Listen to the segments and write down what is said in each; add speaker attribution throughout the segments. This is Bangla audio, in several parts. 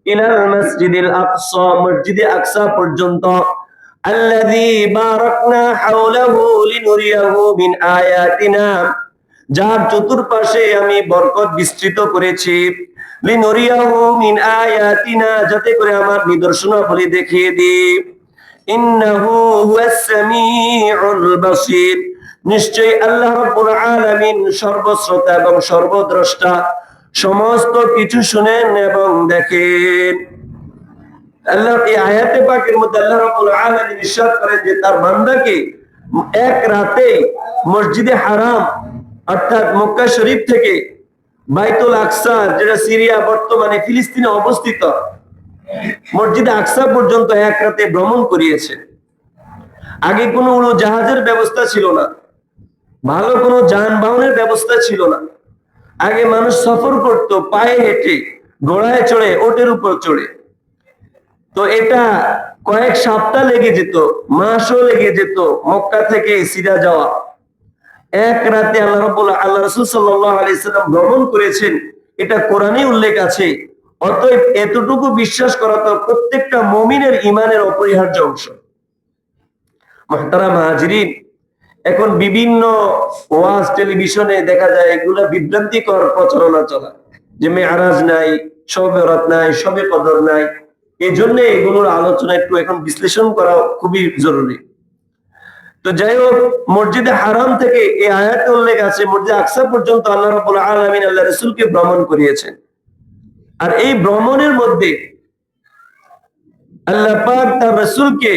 Speaker 1: ইলাল মসজিদিল আকসা, মসজিদে আকসা পর্যন্ত, আল্লাযী বারাকনা হাওলাহু লিনুরিয়াহু মিন আয়াতিনা, যার চতুর্পাশে আমি বরকত বিস্তৃত করেছি, লিনুরিয়াহু মিন আয়াতিনা, যাতে করে আমার নিদর্শনাবলী দেখিয়ে দিই। ইন্নাহু হুয়াস সামিউল বাসীর, নিশ্চয়ই আল্লাহ রাব্বুল আলামিন সর্বশ্রোতা এবং সর্বদ্রষ্টা, সমস্ত কিছু শুনেন এবং দেখেন। আল্লাহ এই আয়াতে পাকের মধ্যে আল্লাহ রাব্বুল আলামিন ইরশাদ করেন যে তার বান্দাকে এক রাতে মসজিদে হারাম অর্থাৎ মক্কা শরীফ থেকে বাইতুল আকসা, যেটা সিরিয়া বর্তমানে ফিলিস্তিনে অবস্থিত, মসজিদে আকসা পর্যন্ত এক রাতে ভ্রমণ করিয়েছে। আগে কোনো উড়োজাহাজের ব্যবস্থা ছিল না, ভালো কোনো যানবাহনের ব্যবস্থা ছিল না। আগে মানুষ সফর করত পায়ে হেঁটে, ঘোড়ায় চড়ে, ওটের উপর চড়ে। তো এটা কয়েক সপ্তাহ লেগে যেত, মাসও লেগে যেত মক্কা থেকে সিরিয়া যাওয়া। এক রাতে আল্লাহ রাসূল সাল্লাল্লাহু আলাইহি সাল্লাম ভ্রমণ করেছেন, এটা কোরআনে উল্লেখ আছে। অতএব এতটুকু বিশ্বাস করা তো প্রত্যেকটা মুমিনের ঈমানের অপরিহার্য অংশ। মুহতারাম হাজিরিন, এখন বিভিন্ন ওয়াজ টেলিভিশনে দেখা যায় এগুলা বিভ্রান্তিকর প্রচারণা চলা, যে মেরাজ নাই, শবে বরাত নাই, শবে কদর নাই। এই জন্য এগুলোর আলোচনা একটু এখন বিশ্লেষণ করা খুবই জরুরি। তো যাই হোক, মসজিদে হারাম থেকে এই আয়াতে উল্লেখ আছে মসজিদ আকসা পর্যন্ত আল্লাহ রাব্বুল আলামিন আল্লাহ রাসূলকে ভ্রমণ করিয়েছেন। আর এই ভ্রমণের মধ্যে আল্লাহ পাক তার রাসূলকে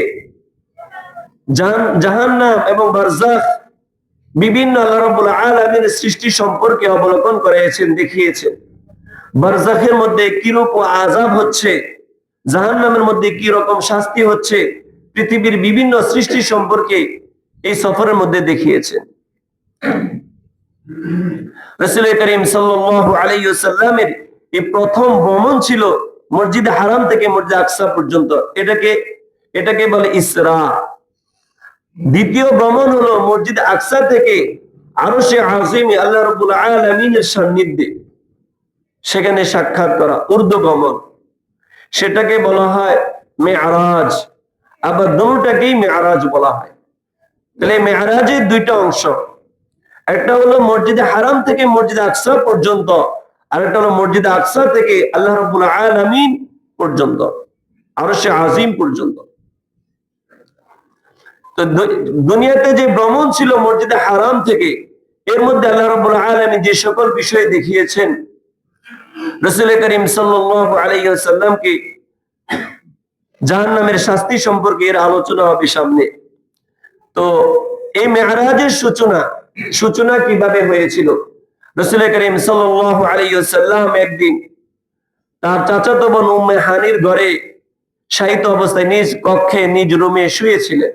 Speaker 1: জাহান্নাম এবং বারজাখ, বিভিন্ন আল্লাহ রাব্বুল আলামিনের সৃষ্টি সম্পর্কে অবলোকন করিয়েছেন, দেখিয়েছেন। বারজাখের মধ্যে কিরূপ আযাব হচ্ছে, জাহান্নামের মধ্যে কি রকম শাস্তি হচ্ছে, পৃথিবীর বিভিন্ন সৃষ্টি সম্পর্কে এই সফরের মধ্যে দেখিয়েছেন। রাসূল করিম সাল্লাল্লাহু আলাইহি ওয়াসাল্লামের এই প্রথম ভ্রমণ ছিল মসজিদ হারাম থেকে মসজিদ আকসা পর্যন্ত, এটাকে বলে ইসরা। দ্বিতীয় ভ্রমণ হলো মসজিদ আকসা থেকে আরশে আজিমে আল্লাহ রাব্বুল আলামিনের সান্নিধ্যে, সেখানে সাক্ষাৎ করা, উর্দু ভ্রমণ, সেটাকে বলা হয় মেরাজ। আবার দুটোটাকেই মেরাজ বলা হয়। তাহলে মেরাজের দুইটা অংশ, একটা হলো মসজিদে হারাম থেকে মসজিদ আকসা পর্যন্ত, আর একটা হলো মসজিদ আকসা থেকে আল্লাহ রাব্বুল আলামিন পর্যন্ত, আরশে আজিম পর্যন্ত। তো দুনিয়াতে যে ভ্রমণ ছিল মসজিদে হারাম থেকে, এর মধ্যে আল্লাহ রাব্বুল আলামিন যে সকল বিষয় দেখিয়েছেন, রাসূল করিম সাল্লাল্লাহু আলাইহি ওয়াসাল্লামকে জাহান্নামের শাস্তি সম্পর্কে এর আলোচনা হবে সামনে। তো এই মেরাজের সূচনা কিভাবে হয়েছিল? রাসূল করিম সাল্লাল্লাহু আলাইহি ওয়াসাল্লাম একদিন তার চাচাতো বোন উম্মে হানির ঘরে শায়িত অবস্থায় নিজ কক্ষে নিজ রুমে শুয়েছিলেন।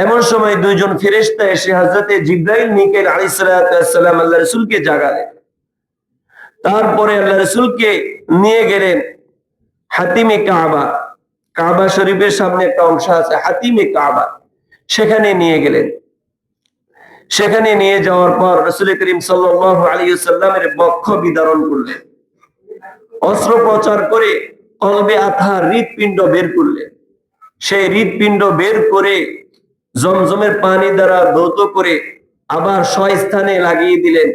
Speaker 1: এমন সময় দুইজন ফেরেশতা এসে হযরতে জিবরাইল মিকাইল আলাইহিস সালাম আল্লাহ রাসূলকে জাগালেন। তারপরে আল্লাহ রাসূলকে নিয়ে গেলেন হাতিমে কাবা, কাবা শরীফের সামনে একটা অংশ আছে হাতিমে কাবা, সেখানে নিয়ে গেলেন। সেখানে নিয়ে যাওয়ার পর রাসূল করিম সাল্লাল্লাহু আলাইহি ওয়াসাল্লামের বক্ষ বিদারণ করলেন, অস্ত্রোপচার করে কলবে আথার হৃৎপিণ্ড বের করলেন। সেই হৃৎপিণ্ড বের করে জমজমের পানি দ্বারা ধৌত করে আবার স্বস্থানে লাগিয়ে দিলেন,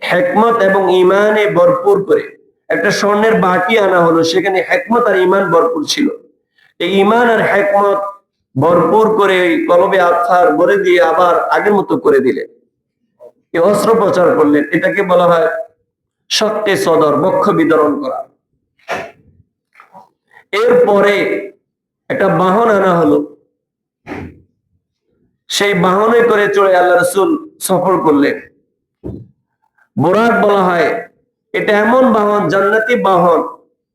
Speaker 1: হিকমত এবং ঈমানে ভরপুর করে। একটা স্বর্ণের বাটি আনা হলো, সেখানে হিকমত আর ঈমান ভরপুর ছিল। এই ঈমান আর হিকমত ভরপুর করে কলবে আথার ভরে দিয়ে আবার আগের মতো করে দিলেন। এই অস্ত্রোপচার করলেন, এটাকে বলা হয় শক্তে সদর, বক্ষ বিতরণ করা। এরপরে একটা বাহন আনা হলো, সেই বাহনে করে চড়ে আল্লাহ রাসূল সফর করলেন। বুরাক বলা হয়, এটা এমন বাহন, জান্নাতি বাহন,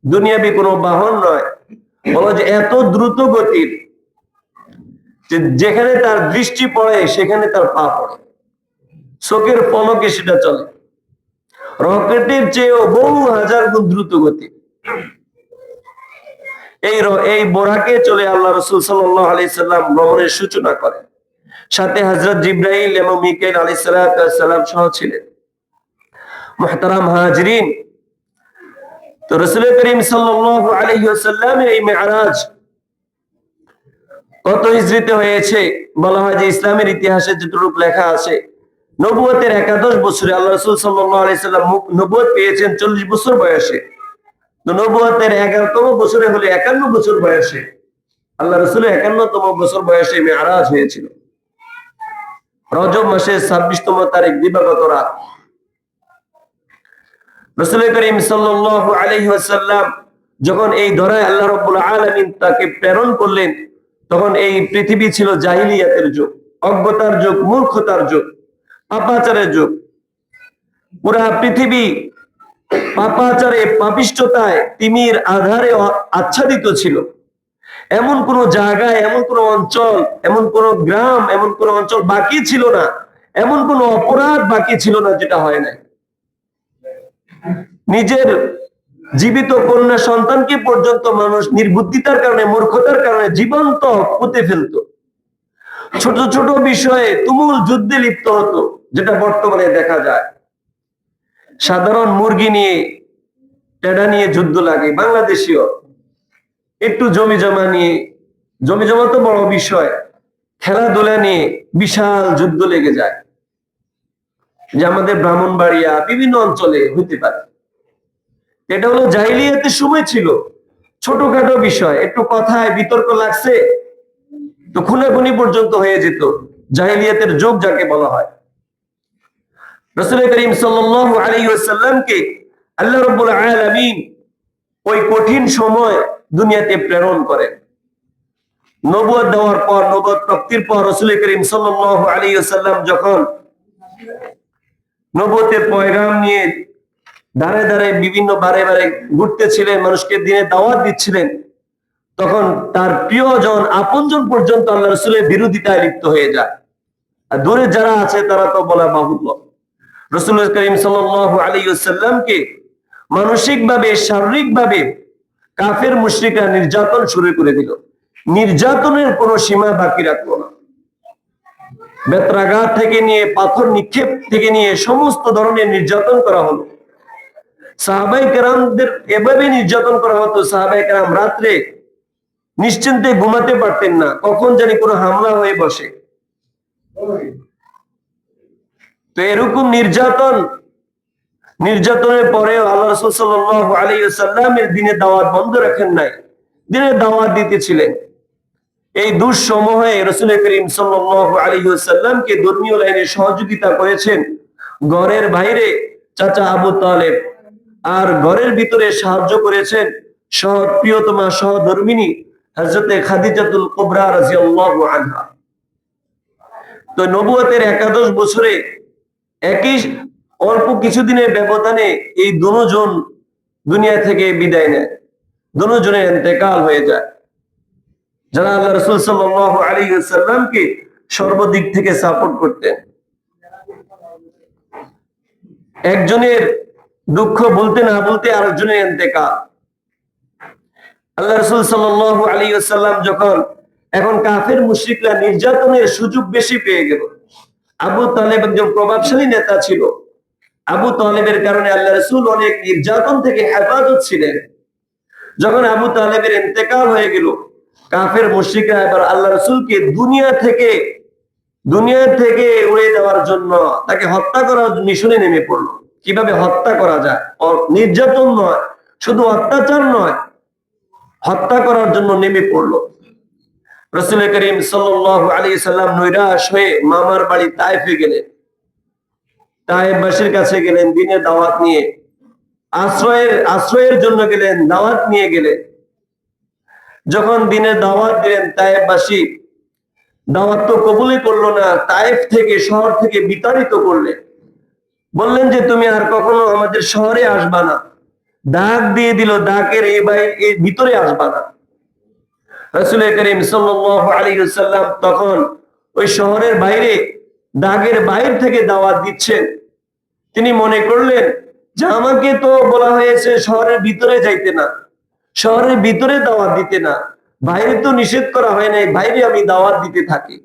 Speaker 1: দুনিয়াবি কোনো বাহন নয়। বলা যে এত দ্রুত গতির যে যেখানে তার দৃষ্টি পড়ে সেখানে তার পা পড়ে, চোখের পলকে সেটা চলে। রকেটের চেয়েও বহু হাজার গুণ দ্রুত গতি। এই বোরাকে চলে আল্লাহ রাসূল সাল্লাল্লাহু আলাইহি সাল্লাম ভ্রমণের সূচনা করেন। সাথে হযরত জিবরাইল এবং মিকাইল আলাইহিস সালাম সহ ছিলেন। মুহতারাম হাজিরিন, তো রাসূল করিম সাল্লাল্লাহু আলাইহি ওয়াসাল্লামের এই মেরাজ কত হিজরিতে হয়েছে? বলা হয় যে ইসলামের ইতিহাসে যতটুকু লেখা আছে, নবুয়তের 11 বছরে আল্লাহ রাসূল সাল্লাল্লাহু আলাইহি সাল্লাম নবুয়ত পেয়েছেন 40 বছর বয়সে। তো নবুয়তের 11তম বছরে হলে 51 বছর বয়সে আল্লাহ রাসূলের 51তম বছর বয়সে মেরাজ হয়েছিল। রজব মাসের 26তম তারিখ দিবাগত রাত। রাসূল করিম সাল্লাল্লাহু আলাইহি ওয়াসাল্লাম যখন এই ধরায় আল্লাহ রাব্বুল আলামিন তাকে প্রেরণ করলেন, তখন এই পৃথিবী ছিল জাহিলিয়াতের যুগ, অজ্ঞতার যুগ, মূর্খতার যুগ, পাপাচারের যুগ। পুরা পৃথিবী পাপাচারে, পাপিষ্ঠতায়, তিমির আধারে আচ্ছাদিত ছিল। এমন কোন জায়গায়, এমন কোন অঞ্চল, এমন কোন গ্রাম, এমন কোন অঞ্চল বাকি ছিল না, এমন কোন অপরাধ বাকি ছিল না যেটা হয় নাই। নিজের জীবিত কন্যা সন্তানকে পর্যন্ত মানুষ নির্বুদ্ধিতার কারণে, মূর্খতার কারণে জীবন্ত পুঁতে ফেলত। ছোট ছোট বিষয়ে তুমুল যুদ্ধে লিপ্ত হতো, যেটা বর্তমানে দেখা যায়। সাধারণ মুরগি নিয়ে, টেডা নিয়ে যুদ্ধ লাগে, বাংলাদেশীয়। একটু জমি জমা নিয়ে, জমি জমা তো বড় বিষয়, খেলাধুলা নিয়ে বিশাল যুদ্ধ লেগে যায়, যে আমাদের ব্রাহ্মণবাড়িয়া বিভিন্ন অঞ্চলে হইতে পারে। এটা হলো জাহিলিয়াতের সময় ছিল। ছোটখাটো বিষয়, একটু কথায় বিতর্ক লাগছে তো খুনাখুনি পর্যন্ত হয়ে যেত। জাহিলিয়াতের যুগ যাকে বলা হয়। রাসূল করিম সাল্লাল্লাহু আলাইহি ওয়াসাল্লামকে আল্লাহ রাব্বুল আলামিন ওই কঠিন সময় দুনিয়াতে প্রেরণ করেন। নবুয়ত দেওয়ার পর, নবুয়ত প্রাপ্তির পর রাসূল করিম সাল্লাল্লাহু আলাইহি ওয়াসাল্লাম যখন নবুয়তের পয়গাম নিয়ে দাঁড়ে দাঁড়ে বিভিন্ন বারে বারে ঘুরতেছিলেন, মানুষকে দিনে দাওয়াত দিচ্ছিলেন, তখন তার প্রিয়জন, আপনজন পর্যন্ত আল্লাহ রাসূলের বিরোধিতায় লিপ্ত হয়ে যায়। আর দূরে যারা আছে তারা তো বলা বাহুল্য। রাসূল করিম সাল্লাল্লাহু আলাইহি ওয়াসাল্লামকে মানসিকভাবে, শারীরিকভাবে কাফের মুশরিকরা নির্যাতন শুরু করে দিল। নির্যাতনের কোনো সীমা বাকি রাখলো না। বেত্রাঘাত থেকে নিয়ে, পাথর নিক্ষেপ থেকে নিয়ে সমস্ত ধরনের নির্যাতন করা হলো। সাহাবায়ে কেরামদের এভাবে নির্যাতন করা হতো, সাহাবায়ে কেরাম রাত্রে নিশ্চিন্তে ঘুমাতে পারতেন না, কখন জানি কোনো হামলা হয়ে বসে। তো এরকম নির্যাতনের পরেও আল্লাহ রাসূল সাল্লাল্লাহু আলাইহি ওয়াসাল্লামের দিনে দাওয়াত বন্ধ রাখেন নাই, দিনে দাওয়াত দিতেছিলেন। এই দুঃসময়ে রাসূল করিম সাল্লাল্লাহু আলাইহি ওয়াসাল্লামকে ধর্মীয় লাইনে সহযোগিতা করেছেন ঘরের বাইরে চাচা আবু তালেব, আর ঘরের ভিতরে সাহায্য করেছেন প্রিয়তমা সহধর্মিনী হযরতে খাদিজাতুল কুবরা রাদিয়াল্লাহু আনহা। তো নবুয়তের 11 বছরে একই অল্প কিছুদিনের ব্যবধানে এই দুজন দুনিয়া থেকে বিদায় নেয়, দুজনের ইন্তেকাল হয়ে যায়, যারা আল্লাহ রাসূল সাল্লাল্লাহু আলাইহি ওয়াসাল্লামকে সর্বদিক থেকে সাপোর্ট করতেন। একজনের দুঃখ বলতে না বলতে আরেকজনের ইন্তেকাল। আল্লাহ রাসূল সাল্লাল্লাহু আলাইহি ওয়াসাল্লাম যখন, এখন কাফের মুশরিকরা নির্যাতনের সুযোগ বেশি পেয়ে গেল। আবু তালেব একজন প্রভাবশালী নেতা ছিল। আবু তালেবের কারণে আল্লাহ রাসূল অনেক নির্যাতন থেকে হেফাজত ছিলেন। যখন আবু তালেবের ইন্তেকাল হয়ে গেল, কাফের মুশরিকরা এবার আল্লাহ রাসূলকে দুনিয়া থেকে উড়িয়ে দেওয়ার জন্য, তাকে হত্যা করার মিশনে নেমে পড়লো। কিভাবে হত্যা করা যায়, নির্যাতন নয়, শুধু অত্যাচার নয়, হত্যা করার জন্য নেমে পড়লো। রাসূল করিম সাল্লাল্লাহু আলাইহি সাল্লাম নৈরাশ হয়ে মামার বাড়ি তায়েফে গেলেন। তায়েফবাসীর কাছে গেলেন দিনের দাওয়াত নিয়ে, আশ্রয়ের জন্য গেলেন, দাওয়াত নিয়ে গেলেন। যখন দিনের দাওয়াত দিলেন, তায়েফবাসী দাওয়াত তো কবুলই করলো না, তায়েফ থেকে, শহর থেকে বিতাড়িত করলেন। বললেন যে তুমি আর কখনো আমাদের শহরে আসবা না, দাগ দিয়ে দিল, দাগের এই ভিতরে আসবা না। রাসূল করিম সাল্লাল্লাহু আলাইহি ওয়াসাল্লাম তখন ওই শহরের বাইরে, দাগের বাইরে থেকে দাওয়াত দিচ্ছেন। তিনি মনে করলেন যে আমাকে তো বলা হয়েছে শহরের ভিতরে যাইতে না, শহরের ভিতরে দাওয়াত দিতে না, বাইরে তো নিষেধ করা হয় নাই, বাইরে আমি দাওয়াত দিতে থাকি।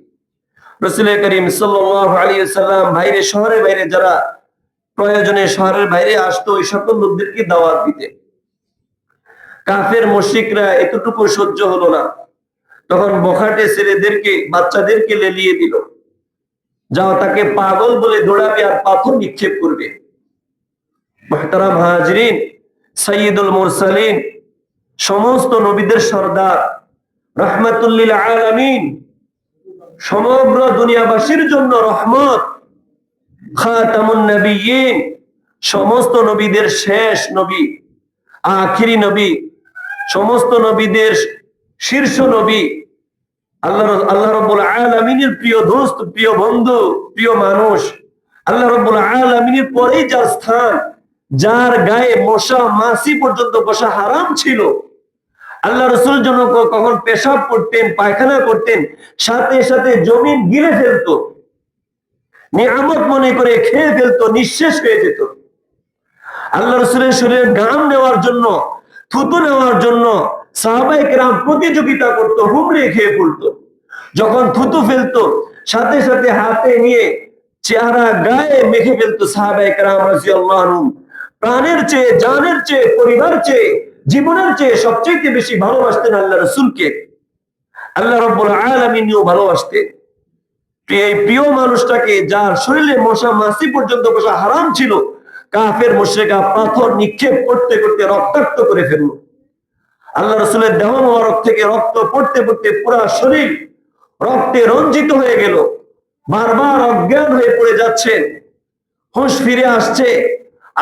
Speaker 1: রাসূল করিম সাল্লাল্লাহু আলাইহি ওয়াসাল্লাম বাইরে, শহরের বাইরে যারা প্রয়োজনে শহরের বাইরে আসতো, ওই সকল লোকদেরকে দাওয়াত দিতে। কাফের মুশরিকরা এতটুকু সহ্য হলো না, তখন বখাটে ছেলেদেরকে বাচ্চাদেরকে লেলিয়ে দিল, যাও তাকে পাগল বলে দৌড়াবে আর পাথর নিক্ষেপ করবে। মুহতারাম হাজিরিন, সাইয়্যিদুল মুরসালিন, সমস্ত নবীদের সরদার, রাহমাতুল লিল আলামিন, সমগ্র দুনিয়াবাসীর জন্য রহমত, খাতামুন নবিয়্যিন, সমস্ত নবীদের শেষ নবী, আখিরি নবী, সমস্ত নবীদের শীর্ষ নবী, আল্লাহ রাব্বুল আলামিনের প্রিয় দোস্ত, প্রিয় বন্ধু, প্রিয় মানুষ, আল্লাহ রাব্বুল আলামিনের পরেই যার স্থান, যার গায়ে মশা মাছি পর্যন্ত বসা হারাম ছিল। আল্লাহ রাসূল যখন কখন পেশাব করতেন, পায়খানা করতেন, সাথে সাথে জমিন গিলে ফেলতো, নিয়ামত মনে করে খেয়ে ফেলতো, নিঃশেষ হয়ে যেত। আল্লাহ রাসূলের শরীরে ঘাম নেওয়ার জন্য, থুতু নেওয়ার জন্য সাহাবায়ে কেরাম প্রতিযোগিতা করতো, হুমড়ে খেয়ে পড়তো। যখন থুতু ফেলতো সাথে সাথে হাতে নিয়ে চেহারা গায়ে মেখে ফেলতো সাহাবায়ে কেরাম রাদিয়াল্লাহু আনহুম। প্রাণের চেয়ে, জানের চেয়ে, পরিবার চেয়ে, জীবনের চেয়ে সবচেয়ে বেশি ভালোবাসতেন আল্লাহ রাসূলকে। আল্লাহ রাব্বুল আলামিনও ভালোবাসতেন। এই প্রিয় মানুষটাকে, যার শরীরে মশা মাছি পর্যন্ত বসা হারাম ছিল, কাফের মুশরিকরা পাথর নিক্ষেপ করতে করতে রক্তাক্ত করে ফেলল। আল্লাহ রাসূলের দেহ মোবারক থেকে রক্ত পড়তে পড়তে পুরো শরীর রক্তে রঞ্জিত হয়ে গেল। বারবার অজ্ঞান হয়ে পড়ে যাচ্ছেন, হুঁশ ফিরে আসছে,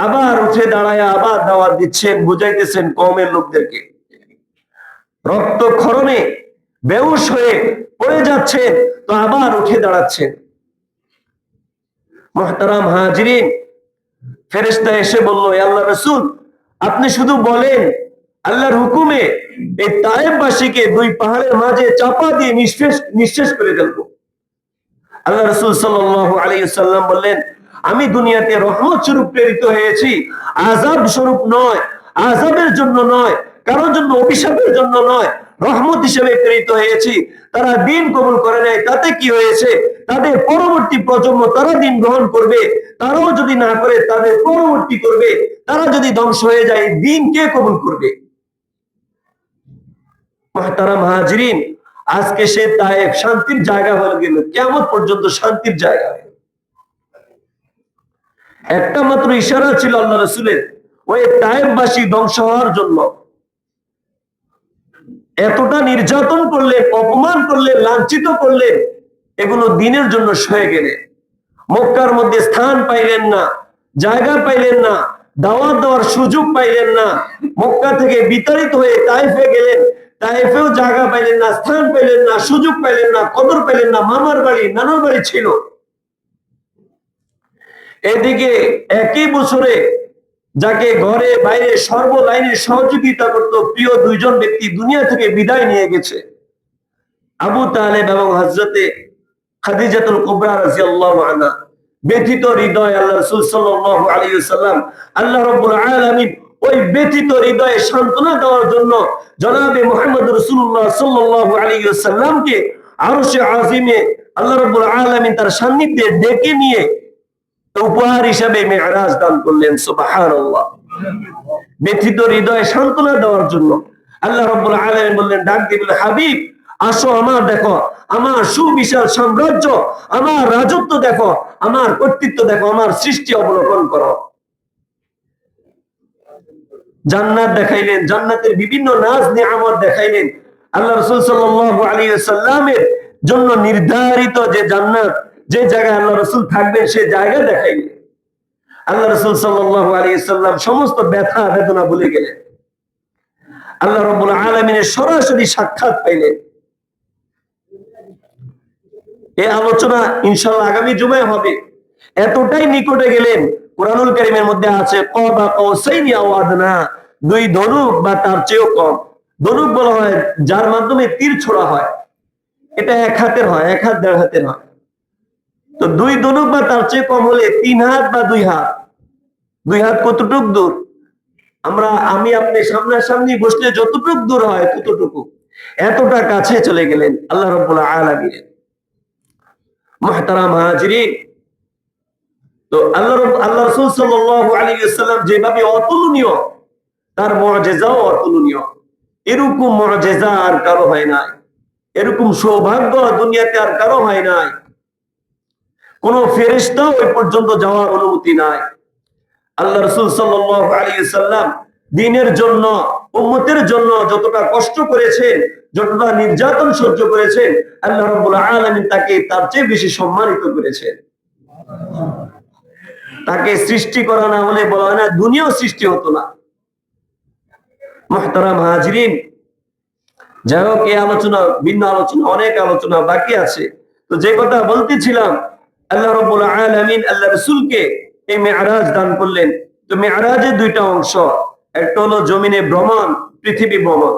Speaker 1: আবার উঠে দাঁড়ায় আবার দাওয়াত দিচ্ছেন, বুঝাইতেছেন কওমের লোকদেরকে। রক্তক্ষরণে বেহুশ হয়ে পড়ে যাচ্ছেন, তো আবার উঠে দাঁড়াচ্ছেন। মুহতারাম হাজিরিন, ফেরেশতা এসে বলল, হে আল্লাহর রাসূল, আপনি শুধু বলেন, আল্লাহর হুকুমে এই তায়েফবাসীকে দুই পাহাড়ের মাঝে চাপা দিয়ে নিঃশেষ করে ফেলবো। আল্লাহ রাসূল সাল্লাল্লাহু আলাইহি ওয়াসাল্লাম বললেন, আমি দুনিয়াতে রহমত স্বরূপ প্রেরিত হয়েছি, আযাব স্বরূপ নয়, আযাবের জন্য নয়, কারোর জন্য অভিশাপের জন্য নয়, রহমত হিসেবে প্রেরিত হয়েছি। তারা দিন কবুল করে নাই, তাতে কি হয়েছে? তাদের পরবর্তী প্রজন্ম তারা দিন গ্রহণ করবে, তারাও যদি না করে তাদের পরবর্তী করবে। তারা যদি ধ্বংস হয়ে যায়, দিন কে কবুল করবে? মুহতারাম হাজিরিন, আজকে সে তায়েফ শান্তির জায়গা হয়ে গেল, কিয়ামত পর্যন্ত শান্তির জায়গা। একটা মাত্র ইশারা ছিল আল্লাহ রাসূলের, ওই তায়েফবাসী ধ্বংস হওয়ার জন্য। এতটা নির্যাতন করলেন, অপমান করলেন, লাঞ্ছিত করলেন, এগুলো দিনের জন্য সয়ে গেলেন। মক্কার মধ্যে স্থান পাইলেন না, জায়গা পাইলেন না, দাওয়াত দেওয়ার সুযোগ পাইলেন না। মক্কা থেকে বিতাড়িত হয়ে তায়েফে গেলেন, তায়েফেও জায়গা পাইলেন না, স্থান পাইলেন না, সুযোগ পাইলেন না, কদর পাইলেন না। মামার বাড়ি, নানার বাড়ি ছিল। এদিকে একই বছরে যাকে ঘরে বাইরে সর্বলাইনে সহযোগিতা করত, প্রিয় দুইজন ব্যক্তি দুনিয়া থেকে বিদায় নিয়ে গেছে, আবু তালেব এবং হযরতে খাদিজাতুল কুবরা রাদিয়াল্লাহু আনহা। ব্যথিত হৃদয় আল্লাহ রাসূল সাল্লাল্লাহু আলাইহি ওয়াসাল্লাম, আল্লাহ রাব্বুল আলামিন ওই ব্যথিত হৃদয়ে সান্ত্বনা দেওয়ার জন্য জনাবে মুহাম্মদ রাসূলুল্লাহ সাল্লাল্লাহু আলাইহি ওয়াসাল্লামকে আরশে আজিমে আল্লাহ রাব্বুল আলামিন তার সান্নিধ্যে ডেকে নিয়ে উপহার হিসাবে মেরাজ দান করলেন। সুবহানাল্লাহ। ব্যথিত হৃদয়ে সান্ত্বনা দেওয়ার জন্য আল্লাহ রাব্বুল আলামিন বললেন, ডাক দিবেন, হাবিব আসো, আমার দেখো, আমার সুবিশাল সাম্রাজ্য, আমার রাজত্ব দেখো, আমার কর্তৃত্ব দেখো, আমার সৃষ্টি অবলোকন করো। জান্নাত দেখাইলেন, জান্নাতের বিভিন্ন নাজ নিয়ামত দেখাইলেন। আল্লাহ রাসূল সাল্লাল্লাহু আলাইহি ওয়াসাল্লামের জন্য নির্ধারিত যে জান্নাত, যে জায়গায় আল্লাহ রাসূল থাকবেন, সে জায়গা দেখাইলেন। আল্লাহ রাসূল সাল্লাল্লাহু আলাইহি ওয়াসাল্লাম সমস্ত ব্যথা বেদনা ভুলে গেলেন, আল্লাহ রাব্বুল আলামিনের সরাসরি সাক্ষাৎ পাইলেন। এই আলোচনা ইনশাআল্লাহ আগামী জুমায় হবে। এতটাই নিকটে গেলেন, কুরআনুল কারীমের মধ্যে আছে ক্বাবা কাউসাইনি আও আদনা, দুই ধনুক বা তার চেয়েও কম। ধনুক বলা হয় যার মাধ্যমে তীর ছোড়া হয়, এটা এক হাতের হয়, এক হাত দেড় হাতের হয়। তো দুই ধনুক বা তার চেয়ে কম হলে 3 হাত বা 2 হাত। 2 হাত কতটুক দূর? আমি আপনি সামনাসামনি বসলে যতটুক দূর হয় ততটুকু, এতটা কাছে চলে গেলেন আল্লাহ রাব্বুল আলামিন। মুহতারাম হাজিরিন, তো আল্লাহ রাসূল সাল্লাল্লাহু আলাইহি ওয়াসাল্লাম যেভাবে অতুলনীয়, তার মুআজিজাও অতুলনীয়। এরকম মুআজিজা আর কারো হয় নাই, এরকম সৌভাগ্য দুনিয়াতে আর কারো হয় নাই। কোন ফেরেশতাও ওই পর্যন্ত যাওয়ার অনুমতি নাই। আল্লাহ রাসূল সাল্লাল্লাহু আলাইহি সাল্লাম দ্বীনের জন্য, উম্মতের জন্য যতটা কষ্ট করেছেন, যতটা নির্যাতন সহ্য করেছেন, আল্লাহ রাব্বুল আলামিন তাকে তার চেয়ে বেশি সম্মানিত করেছেন। তাকে সৃষ্টি করা না হলে বলা হয় না দুনিয়াও সৃষ্টি হতো না। মুহতারাম হাজিরিন, যাই হোক, এই আলোচনা ভিন্ন আলোচনা, অনেক আলোচনা বাকি আছে। তো যে কথা বলতেছিলাম, আল্লাহ রাব্বুল আলামিন আল্লাহ রাসূলকে এই মেরাজ দান করলেন। তো মেরাজের দুইটা অংশ, একটা হলো জমিনে ভ্রমণ, পৃথিবী ভ্রমণ,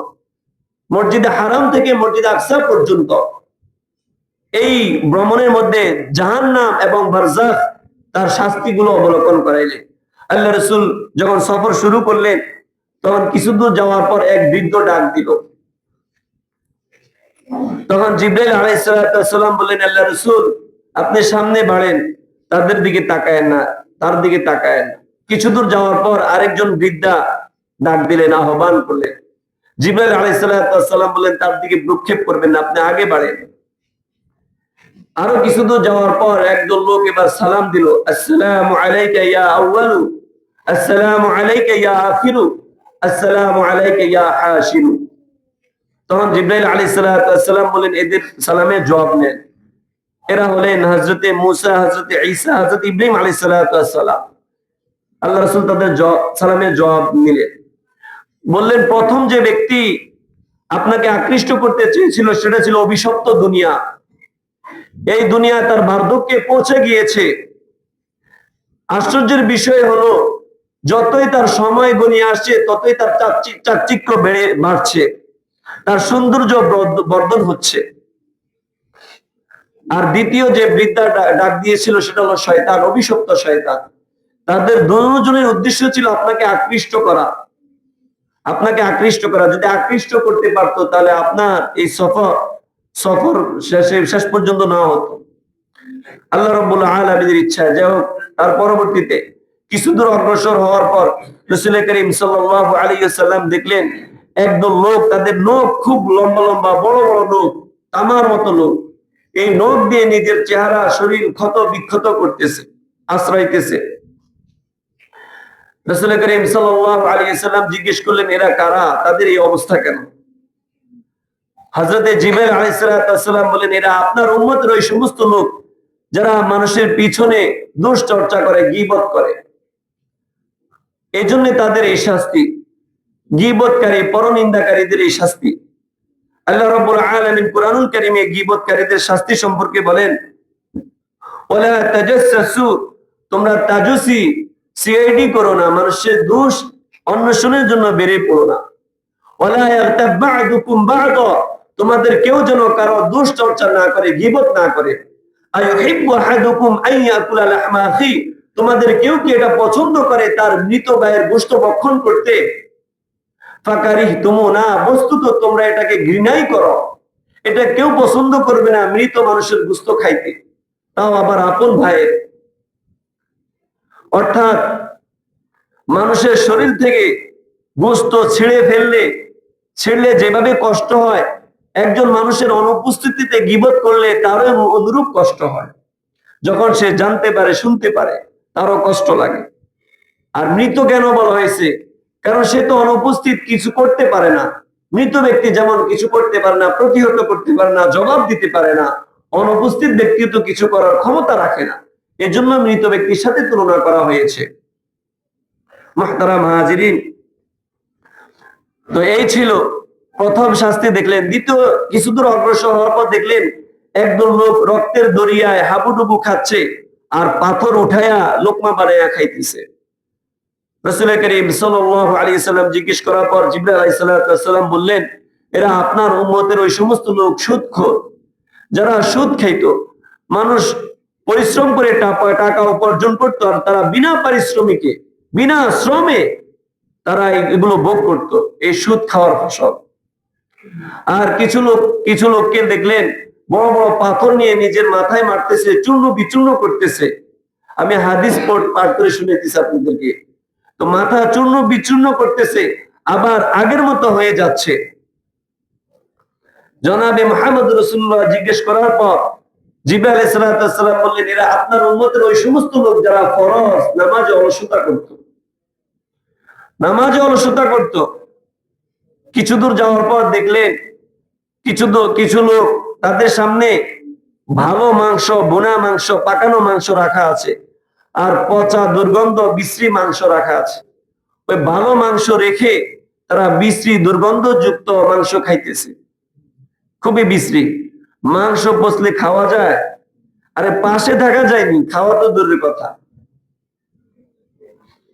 Speaker 1: মসজিদে হারাম থেকে মসজিদে আকসা পর্যন্ত। এই ভ্রমণের মধ্যে জাহান্নাম এবং বারজাখ তার শাস্তিগুলো অবলোকন করাইলেন। আল্লাহ রাসূল যখন সফর শুরু করলেন, তখন কিছু দূর যাওয়ার পর এক বৃদ্ধ ডাক দিল। তখন জিবরাইল আলাইহিস সালাম বললেন, আল্লাহ রাসূল আপনি সামনে বাড়েন, তাদের দিকে তাকায়েন না, তার দিকে তাকায়েন না। কিছু দূর যাওয়ার পর আরেকজন বৃদ্ধা ডাক দিলেন, আহ্বান করলেন। জিবরাইল আলাইহিস সালাম বললেন, তার দিকে ভ্রুক্ষেপ করবেন না, আপনি আগে বাড়েন। আরো কিছু দূর যাওয়ার পর একজন লোক এবার সালাম দিল, আসসালামু আলাইকা ইয়া আউয়ালু, আসসালামু আলাইকা ইয়া আখিরু, আসসালামু আলাইকা ইয়া হাশিরু। তখন জিবরাইল আলাইহিস সালাম বলেন, এদের সালামের জবাব নেন। এরা হলেন হযরতে মূসা, হযরতে ঈসা, হযরত ইব্রাহিম আলাইহিস সালাম। আল্লাহ রাসূল তাদের সালামের জবাব নিলেন। বললেন, প্রথম যে ব্যক্তি আপনাকে আকৃষ্ট করতে চেয়েছিল সেটা ছিল অভিশপ্ত দুনিয়া। এই দুনিয়া তার বার্ধক্যে পৌঁছে গিয়েছে। আশ্চর্যের বিষয় হলো, যতই তার সময় গনিয়ে আসছে ততই তার চাকচিক্য বাড়ছে, তার সৌন্দর্য বর্ধন হচ্ছে। আর দ্বিতীয় যে বৃদ্ধা ডাক দিয়েছিল সেটা হলো শয়তান, অভিশপ্ত শয়তান। তাদের দুজনের উদ্দেশ্য ছিল আপনাকে আকৃষ্ট করা, আপনাকে আকৃষ্ট করা। যদি আকৃষ্ট করতে পারতো তাহলে আপনার এই সফর শেষ পর্যন্ত না হতো। আল্লাহ রাব্বুল আলামিনের ইচ্ছা। যাই হোক, তার পরবর্তীতে কিছু দূর অগ্রসর হওয়ার পর রাসূল করিম সাল্লাল্লাহু আলাইহি ওয়াসাল্লাম দেখলেন একদল লোক, তাদের নখ খুব লম্বা লম্বা, বড় বড় নখ, তামার মতো নখ। এই নখ দিয়ে নিজের চেহারা, শরীর ক্ষত বিক্ষত করতেছে, আশ্রয়তেছে। রাসূল করিম সাল্লাল্লাহু আলাইহি ওয়াসাল্লাম জিজ্ঞেস করলেন, এরা কারা, তাদের এই অবস্থা কেন? হযরতে জিবরাইল আলাইহিস সালাম বলেন, এরা আপনার উম্মতের ওই সমস্ত লোক যারা মানুষের পিছনে দুশ্চর্চা করে, গীবত করে। এই জন্য তাদের এই শাস্তি, গীবতকারী, পরনিন্দাকারীদের এই শাস্তি। আল্লাহ রাব্বুল আলামিন কুরআনুল কারীমে গীবতকারীদের শাস্তি সম্পর্কে বলেন, ওয়ালা তাজাসসু, তোমরা তাজুসি, সিআইডি করো না, মানুষের দোষ অন্বেষণের জন্য বেরিয়ে পড়ো না। ওয়ালা ইয়াগতাব বা'দুকুম বা'দা, তোমাদের কেউ যেন কারো দোষ চর্চা না করে, গীবত না করে। আইয়ুহিব্বু আহাদুকুম আইয়াকুলা লাহমা আখি, তোমাদের কেউ কি এটা পছন্দ করে তার মৃত গায়ের গোশত ভক্ষণ করতে? ফাকারিহতুমুনা, বস্তুত তোমরা এটাকে ঘৃণাই করো। এটা কেউ পছন্দ করবে না, মৃত মানুষের গোশত খাইতে, তাও আবার আপন ভাইয়ের। অর্থাৎ মানুষের শরীর থেকে গোশত ছিঁড়লে যেভাবে কষ্ট হয়, একজন মানুষের অনুপস্থিতিতে গীবত করলে তারও অনুরূপ কষ্ট হয়। যখন সে জানতে পারে, শুনতে পারে, তারও কষ্ট লাগে। আর মৃত কেন বলা হয়েছে? কারণ সে তো অনুপস্থিত, কিছু করতে পারে না। মৃত ব্যক্তি যেমন কিছু করতে পারে না, প্রতিহত করতে পারে না, জবাব দিতে পারে না, অনুপস্থিত ব্যক্তি তো কিছু করার ক্ষমতা রাখে না। এজন্য মৃত ব্যক্তির সাথে তুলনা করা হয়েছে। মুহতারাম হাজিরিন, তো এই ছিল প্রথম শাস্তি দেখলেন। দ্বিতীয়, কিছু দূর অগ্রসর হওয়ার পর দেখলেন একদল লোক রক্তের দরিয়ায় হাবুডুবু খাচ্ছে আর পাথর উঠায়া লোকমা বানাইয়া খাইতেছে। রাসূল করিম সাল্লাল্লাহু আলাইহি সাল্লাম জিজ্ঞেস করার পর জিবরাইল আলাইহিস সালাম বললেন, এরা আপনার উম্মতের ওই সমস্ত লোক, সুদখোর, যারা সুদ খাইতো। মানুষ পরিশ্রম করে টাকা উপার্জন করতো, আর তারা বিনা পারিশ্রমিকে, বিনা শ্রমে তারা এগুলো ভোগ করত, এই সুদ খাওয়ার ফসল। আর কিছু লোককে দেখলেন বড় বড় পাথর নিয়ে নিজের মাথায় মারতেছে, চূর্ণ বিচূর্ণ করতেছে। আমি হাদিস পাঠ করে শুনেছি আপনাদেরকে। তো মাথা চূর্ণ বিচূর্ণ করতেছে, আবার আগের মতো হয়ে যাচ্ছে। জনাবে মুহাম্মদ রাসূলুল্লাহ জিজ্ঞেস করার পর জিবরাইল আলাইহিস সালাম বললেন, এরা আপনার উম্মতের ওই সমস্ত লোক যারা ফরজ নামাজে অলসতা করত, নামাজে অলসতা করত। কিছু দূর যাওয়ার পর দেখলেন কিছু লোক তাদের সামনে ভালো মাংস, বোনা মাংস, পাকানো মাংস রাখা আছে, আর পচা দুর্গন্ধ বিশ্রী মাংস রাখা আছে। ওই ভালো মাংস রেখে তারা বিশ্রী দুর্গন্ধযুক্ত মাংস খাইতেছে, খুবই বিশ্রী। মাংস পচলে খাওয়া যায়? আরে পাশে থাকা যায়নি, খাওয়া তো দূরের কথা।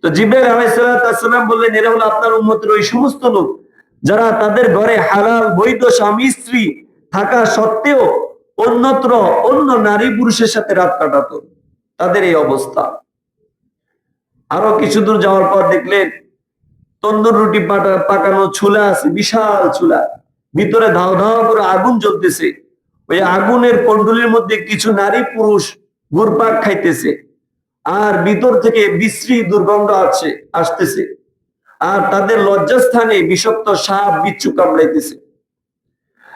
Speaker 1: তো জিবরাইল আলাইহিস সালাম বললেন, এরা হলো আপনার উম্মতের ওই সমস্ত লোক যারা তাদের ঘরে হালাল বৈধ স্বামী স্ত্রী থাকা সত্ত্বেও অন্যত্র অন্য নারী পুরুষের সাথে রাত কাটাতো, তাদের এই অবস্থা। আরো কিছু দূর যাওয়ার পর দেখলেন তন্দুর রুটি পাকানো চুলা আছে, বিশাল চুলা, ভিতরে ধাও ধাও করে আগুন জ্বলতেছে। ওই আগুনের কুণ্ডলীর মধ্যে কিছু নারী পুরুষ ঘুরপাক খাইতেছে, আর ভিতর থেকে বিশ্রী দুর্গন্ধ আসতেছে, আর তাদের লজ্জাস্থানে বিষাক্ত সাপ বিচ্ছু কামড়াইতেছে।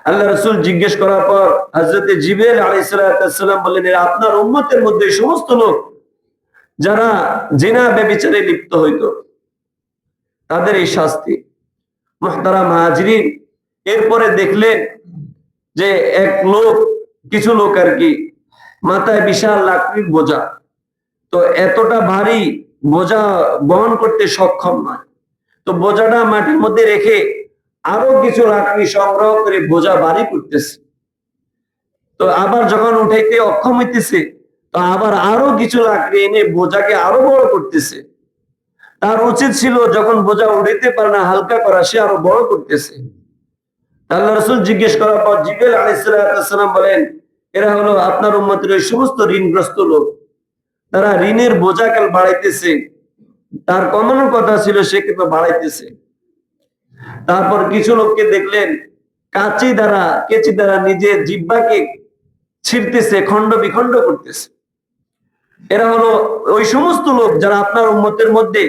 Speaker 1: আল্লাহ রাসূল জিজ্ঞেস করার পর হযরত জিবরাইল আলাইহিস সালাম বললেন, এরা আপনার উম্মতের মধ্যে সমস্ত লোক যারা জিনা ব্যভিচারে লিপ্ত হইতো, তাদের এই শাস্তি। মুহতারাম হাজিরিন, এরপরে দেখলেন যে কিছু লোক আর কি মাথায় বিশাল লাকড়ির বোঝা, তো এতটা ভারী বোঝা বহন করতে সক্ষম নয়, তো বোঝাটা মাটির মধ্যে রেখে আরো কিছু লাকড়ি সংগ্রহ করে বোঝা ভারী করতেছে। তো আবার যখন উঠাইতে অক্ষম হইতেছে, তো আবার আরো কিছু লাকড়ি এনে বোঝাকে আরো বড় করতেছে। তার উচিত ছিল যখন বোঝা উঠাইতে পারে না হালকা করা, সে আরো বড় করতেছে। আল্লাহ রাসূল জিজ্ঞেস করার পর জিবরাইল আলাইহিস সালাম বলেন, এরা হলো আপনার উম্মতের ওই সমস্ত ঋণগ্রস্ত লোক, তারা ঋণের বোঝা কাল বাড়াইতেছে, তার কমানোর কথা ছিল সে কিন্তু বাড়াইতেছে। তারপর কিছু লোককে দেখলেন কেচি দ্বারা নিজের জিহ্বাকে ছিঁড়তেছে, খণ্ড বিখণ্ড করতেছে। এরা হলো ওই সমস্ত লোক যারা আপনার উম্মতের মধ্যে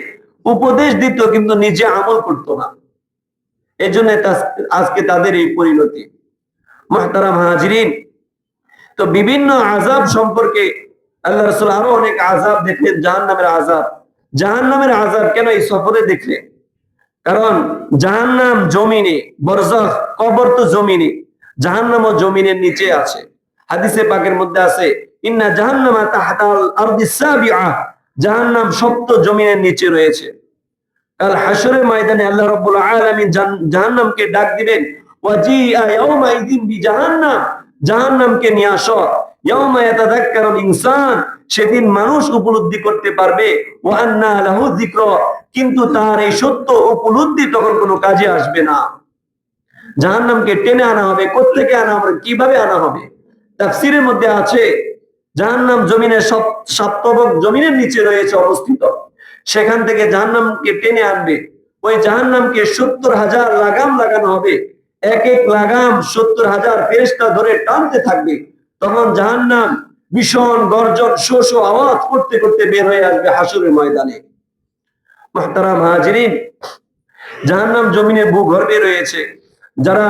Speaker 1: উপদেশ দিত কিন্তু নিজে আমল করতো না, এই জন্য আজকে তাদের এই পরিণতি। মুহতারাম হাজিরিন, তো বিভিন্ন আযাব সম্পর্কে আল্লাহ রাসূল আরো অনেক আযাব দেখলেন, জাহান্নামের আযাব। জাহান্নামের আযাব কেন এই সফরে দেখলেন? কারণ জাহান্নাম জমিনে, বরজাখ কবর তো জমিনে, জাহান্নামও জমিনের নিচে আছে। হাদিসে পাকের মধ্যে আছে, ইন্না জাহান্নামা তাহতাল আরদিস সাবিআ, জাহান্নাম সপ্ত জমিনের নিচে রয়েছে। কাল হাশরের ময়দানে আল্লাহ রাব্বুল আলামিন জাহান্নামকে ডাক দিবেন, ওয়াজিআ ইয়াউমাইযিন বিজাহান্নাম, জাহান্নামকে নিয়ে আসো। ইয়াউমা ইয়াতাযাক্কারুল ইনসান, সেদিন মানুষ উপলব্ধি করতে পারবে, ওয়া আন্না লাহু যিকরা, কিন্তু তার এই সত্য উপলব্ধি তখন কোনো কাজে আসবে না। জাহান্নামকে টেনে আনা হবে, কোত্থেকে আনা হবে, কিভাবে আনা হবে? তাফসীরের মধ্যে আছে জাহান্নাম জমিনের সপ্তভক জমিনের নিচে রয়েছে অবস্থিত, সেখান থেকে জাহান্নামকে টেনে আনবে। ওই জাহান্নামকে 70,000 লাগাম লাগানো হবে, এক এক লাগাম 70,000 ফেরেশতা ধরে টানতে থাকবে। তখন জাহান্নাম ভীষণ গর্জন শো শো আওয়াজ করতে করতে বের হয়ে আসবে হাশরের ময়দানে। মুহতারাম হাজিরিন, জাহান্নাম জমিনের ভূগর্ভে রয়েছে। যারা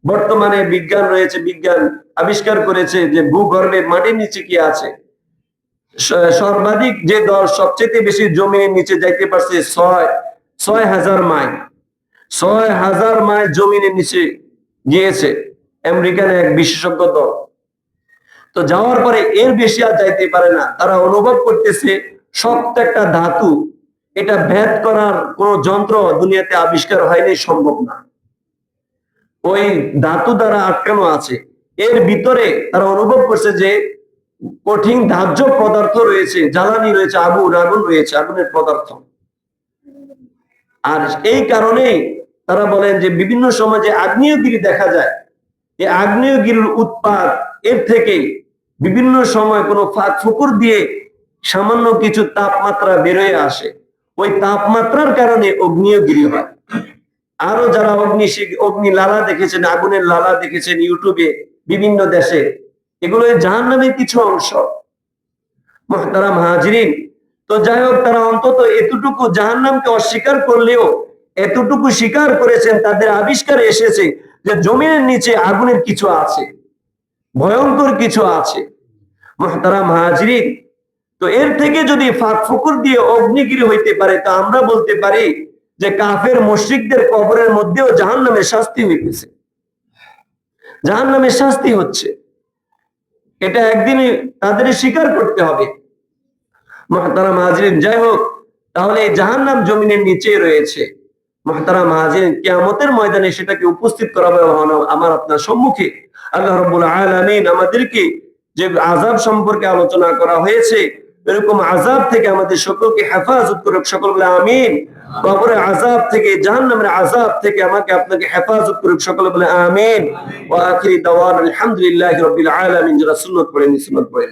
Speaker 1: বর্তমানে বিজ্ঞান আবিষ্কার করেছে যে ভূগর্ভে মাটির নিচে কি আছে। সর্বাধিক যে দল সবচেয়ে বেশি জমিনের নিচে যাইতে পারছে 6,000 মাইল, 6,000 মাইল জমিনের নিচে গিয়েছে আমেরিকান এক বিশেষজ্ঞ দল। তো যাওয়ার পরে এর বেশি আর যাইতে পারে না। তারা অনুভব করতেছে শক্ত একটা ধাতু, এটা ভেদ করার কোন যন্ত্র দুনিয়াতে আবিষ্কার হয়নি, সম্ভব না। ওই ধাতু দ্বারা আটকানো আছে, এর ভিতরে তারা অনুভব করছে যে কঠিন দাহ্য পদার্থ রয়েছে, জ্বালানি রয়েছে, আগুন রয়েছে, আগুনের পদার্থ। আর এই কারণে তারা বলেন যে বিভিন্ন সময় যে আগ্নেয়গিরি দেখা যায়, এই আগ্নেয়গিরির উৎপাত এর থেকে বিভিন্ন সময় কোনো ফাঁক ফুকুর দিয়ে সামান্য কিছু তাপমাত্রা বের হয়ে আসে, ওই তাপমাত্রার কারণে আগ্নেয়গিরি হয়। আরো যারা অগ্নি লালা দেখেছেন, আগুনের লালা দেখেছেন ইউটিউবে বিভিন্ন দেশে, এগুলো জাহান্নামের কিছু অংশ। মুহতারাম হাজিরিন, তো যাই হোক, তারা অন্তত এতটুকু জাহান্নামকে অস্বীকার করলেও এতটুকু স্বীকার করেছেন, তাদের আবিষ্কারে এসেছে যে জমিনের নিচে আগুনের কিছু আছে, ভয়ঙ্কর কিছু আছে। মুহতারাম হাজিরিন, তো এর থেকে যদি ফাঁক ফুকুর দিয়ে অগ্নিগিরি হইতে পারে, তা আমরা বলতে পারি যে কাফের মুশরিকদের কবরের মধ্যেও জাহান্নামের শাস্তি হইতেছে, জাহান্নামের শাস্তি হচ্ছে। এটা একদিন তাদের স্বীকার করতে হবে। মুহতারাম হাজিরিন, যাই হোক, তাহলে জাহান্নাম জমিনের নিচে রয়েছে। মুহতারাম হাজিরিন, কিয়ামতের ময়দানে সেটাকে উপস্থিত করা হবে আমার আপনার সম্মুখে। আল্লাহ রাব্বুল আলামিন আমাদেরকে যে আযাব সম্পর্কে আলোচনা করা হয়েছে, এরকম আযাব থেকে আমাদের সকলকে হেফাজত করুক। সকল বলে আমিন। কবরের আযাব থেকে, জাহান্নামের আযাব থেকে আমাকে আপনাকে হেফাজত করুক। সকল বলে আমিন। ওয়া আখিরি দাওয়ানা আলহামদুলিল্লাহি রাব্বিল আলামিন। যারা সুন্নাত পড়েন সুন্নাত পড়েন।